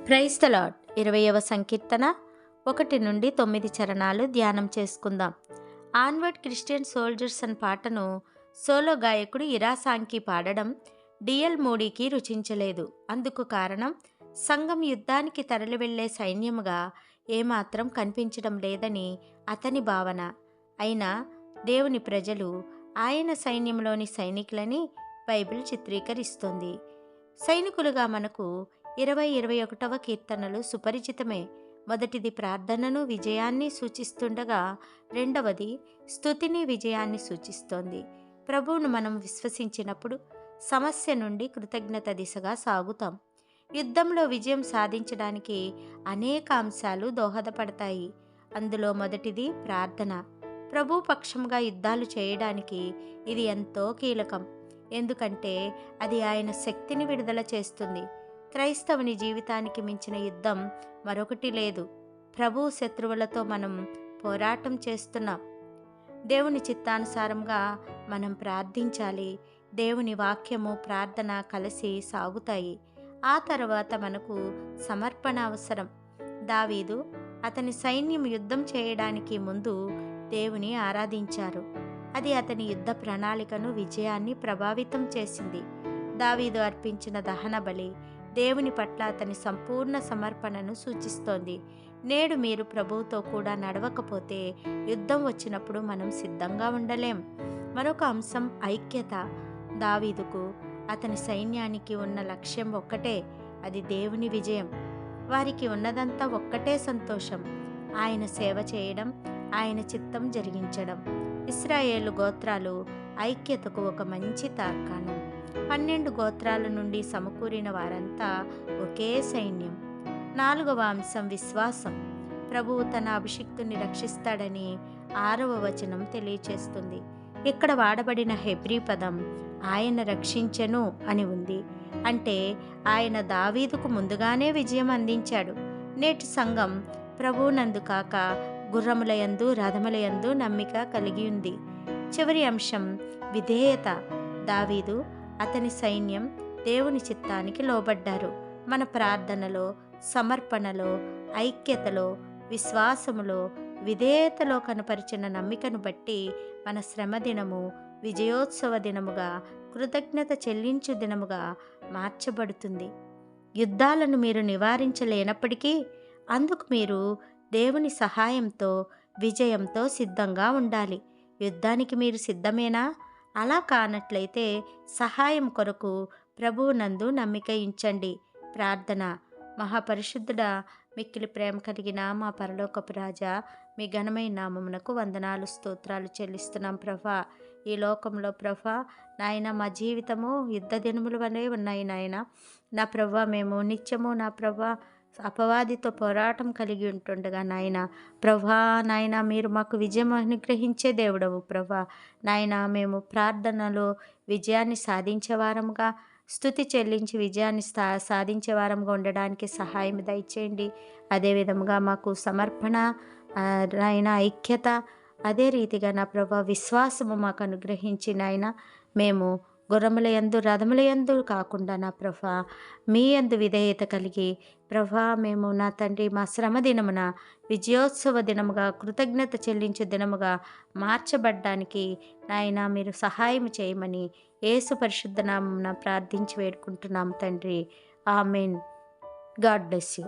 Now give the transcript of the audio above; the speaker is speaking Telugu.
Praise the lord. 20వ సంకీర్తన 1 నుండి 9 చరణాలు ధ్యానం చేసుకుందాం. ఆన్వర్డ్ క్రిస్టియన్ సోల్జర్స్ అనే పాటను సోలో గాయకుడు ఇరాసాంకి పాడడం డిఎల్ మోడీకి రుచించలేదు. అందుకు కారణం సంఘం యుద్ధానికి తరలి వెళ్లే సైన్యముగా ఏమాత్రం కనిపించడం లేదని అతని భావన. అయినా దేవుని ప్రజలు ఆయన సైన్యంలోని సైనికులని బైబిల్ చిత్రీకరిస్తోంది. సైనికులుగా మనకు 20-21వ కీర్తనలు సుపరిచితమే. మొదటిది ప్రార్థనను విజయాన్ని సూచిస్తుండగా రెండవది స్తుతిని విజయాన్ని సూచిస్తోంది. ప్రభువును మనం విశ్వసించినప్పుడు సమస్య నుండి కృతజ్ఞత దిశగా సాగుతాం. యుద్ధంలో విజయం సాధించడానికి అనేక అంశాలు దోహదపడతాయి. అందులో మొదటిది ప్రార్థన. ప్రభు పక్షంగా యుద్ధాలు చేయడానికి ఇది ఎంతో కీలకం. ఎందుకంటే అది ఆయన శక్తిని విడుదల చేస్తుంది. క్రైస్తవుని జీవితానికి మించిన యుద్ధం మరొకటి లేదు. ప్రభు శత్రువులతో మనం పోరాటం చేస్తున్నాం. దేవుని చిత్తానుసారంగా మనం ప్రార్థించాలి. దేవుని వాక్యము ప్రార్థన కలిసి సాగుతాయి. ఆ తర్వాత మనకు సమర్పణ అవసరం. దావీదు అతని సైన్యం యుద్ధం చేయడానికి ముందు దేవుని ఆరాధించారు. అది అతని యుద్ధ ప్రణాళికను విజయాన్ని ప్రభావితం చేసింది. దావీదు అర్పించిన దహన బలి దేవుని పట్ల అతని సంపూర్ణ సమర్పణను సూచిస్తోంది. నేడు మీరు ప్రభువుతో కూడా నడవకపోతే యుద్ధం వచ్చినప్పుడు మనం సిద్ధంగా ఉండలేం. మరొక అంశం ఐక్యత. దావీదుకు అతని సైన్యానికి ఉన్న లక్ష్యం ఒక్కటే, అది దేవుని విజయం. వారికి ఉన్నదంతా ఒక్కటే సంతోషం, ఆయన సేవ చేయడం, ఆయన చిత్తం జరిగించడం. ఇశ్రాయేలు గోత్రాలు ఐక్యతకు ఒక మంచి తార్కాణం. 12 గోత్రాల నుండి సమకూరిన వారంతా ఒకే సైన్యం. 4వ అంశం విశ్వాసం. ప్రభువు తన అభిషిక్తుని రక్షిస్తాడని 6వ వచనం తెలియచేస్తుంది. ఇక్కడ వాడబడిన హెబ్రీ పదం ఆయన రక్షించెను అని ఉంది. అంటే ఆయన దావీదుకు ముందుగానే విజయం అందించాడు. నేటి సంఘం ప్రభువునందు కాక గుర్రములయందు రథములయందు నమ్మిక కలిగి ఉంది. చివరి అంశం విధేయత. దావీదు అతని సైన్యం దేవుని చిత్తానికి లోబడ్డారు. మన ప్రార్థనలో, సమర్పణలో, ఐక్యతలో, విశ్వాసములో, విధేయతలో కనపరిచిన నమ్మికను బట్టి మన శ్రమ దినము విజయోత్సవ దినముగా, కృతజ్ఞత చెల్లించు దినముగా మార్చబడుతుంది. యుద్ధాలను మీరు నివారించలేనప్పటికీ అందుకు మీరు దేవుని సహాయంతో, విజయంతో సిద్ధంగా ఉండాలి. యుద్ధానికి మీరు సిద్ధమేనా? అలా కానట్లయితే సహాయం కొరకు ప్రభువునందు నమ్మిక ఉంచండి. ప్రార్థన. మహాపరిశుద్ధుడా, మిక్కిలి ప్రేమ కలిగిన మా పరలోకపు రాజా, మీ ఘనమైన నామమునకు వందనాలు, స్తోత్రాలు చెల్లిస్తున్నాం ప్రభా. ఈ లోకంలో ప్రభా నాయన మా జీవితము యుద్ధ దినముల వలె ఉన్నాయి నాయన. నా ప్రభా మేము నిత్యము నా ప్రభా అపవాదితో పోరాటం కలిగి ఉంటుండగా నాయన ప్రభా నాయన మీరు మాకు విజయం అనుగ్రహించే దేవుడవు ప్రభా. నాయన మేము ప్రార్థనలో విజయాన్ని సాధించే వారముగా, స్తుతి చెల్లించి విజయాన్ని సాధించే వారంగా ఉండడానికి సహాయం దయచేయండి. అదేవిధముగా మాకు సమర్పణ నాయన ఐక్యత, అదే రీతిగా నా ప్రభా విశ్వాసము మాకు అనుగ్రహించి నాయన మేము గుర్రముల యందు రథముల యందు కాకుండా నా ప్రభా మీ యందు విధేయత కలిగి ప్రభా మేము నా తండ్రి మా శ్రమ దినమున విజయోత్సవ దినముగా, కృతజ్ఞత చెల్లించే దినముగా మార్చబడ్డానికి నాయన మీరు సహాయం చేయమని యేసు పరిశుద్ధ నామమున ప్రార్థించి వేడుకుంటున్నాం తండ్రి. ఆమెన్. God bless you.